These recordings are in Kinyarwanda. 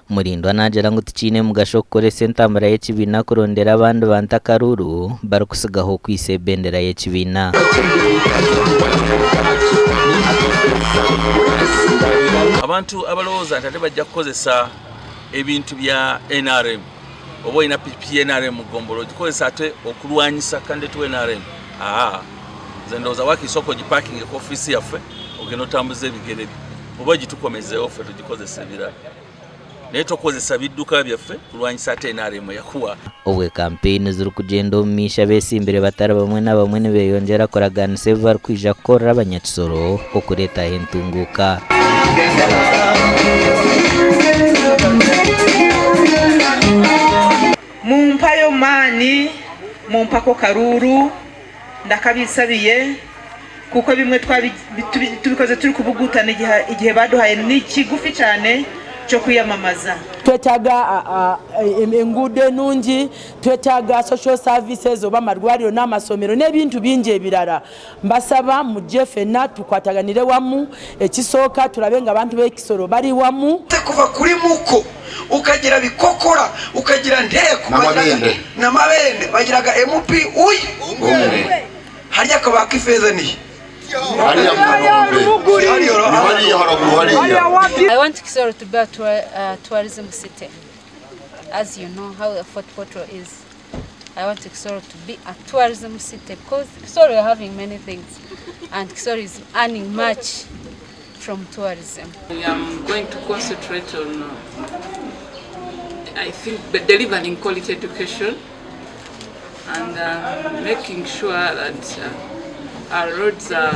Murindwa nagira ngo tukine mugashokore sentambara y'ekibina kurondera abandi bantu Akaruuru barukusigaho okwise ebendera y'ekibina. Abantu abalowooza nti ate bajja kukozesa ebintu bya NRM oba olina piki NRM mugombolo gikozesa ate okulwanyisa kandidate wa NRM. Nze ndowooza wakiisooka ogipakinge ku ofiisi yaffe ogenda otambuza ebigere oba gitukomezeewo ffe tugikozesa ebirala. Naye tokozesa bidduka byaffe kulwanyisa ate NRM yakuwa. Obwe kampeyini ziri kugenda omu maisho besimbire batari bamwe na bamwe nibeyongyera kuraganisa ebi barikwija kukorera abanyakisoro okureetaho entunguuka. Mumpayo maani mumpako Akaruuru ndakabisabiye kuko bimwe tubikoze turi kubugutana igihe baduhaye n'ikigufi cyane cyo kwiyamamaza. Twetaga enguudo ennungi, twetaga social services oba amarwariro n'amasomero n'ebintu bingi ebirala. Mbasaba mujje ffenna tukwataganire wamu, ekisooka tulabe nga abantu b'ekisoro bali wamu. Kuva kuri muko ukagira bikokora ukagira nteko na mabende bagiraga MP harya kabaka ifeza ni. I want Kisoro to be a tourism city. As you know how Fort Portal is. I want Kisoro to be a tourism city because Kisoro are having many things and Kisoro is earning much from tourism. I am going to concentrate on, I think, delivering quality education and making sure that our roads are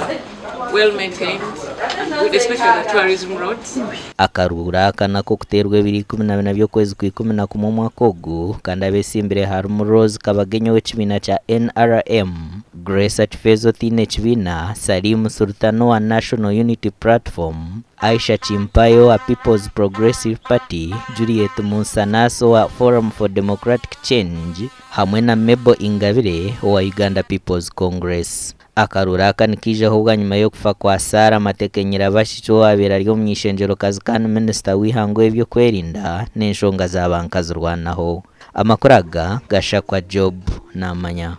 well maintained and good, especially the tourism roads. Akaruuru akanako kuterwa 2014 by'okwezi kwa 11 omwaka ogu kandi abesimbire harimu Rose Kabagenyo w'ekibina kya NRM, Grace Achifezo Thine ekibina, Salimu Sultano wa National Unity Platform, Aisha Chimpayo wa People's Progressive Party, Juliet Munsanaso wa Forum for Democratic Change hamwe na Mebo Ingabire wa Uganda People's Congress. Akaruuru akanikijeho bwa nyuma yo kufa kwa Sara amatekenyera bashicho abera ryo mu ishenjero kazi kan Minister w'Ageihangwe ebyo kwerinda n'enshonga z'abanka z'urwanaho. Amakuraga gashakwa Job n'amanya.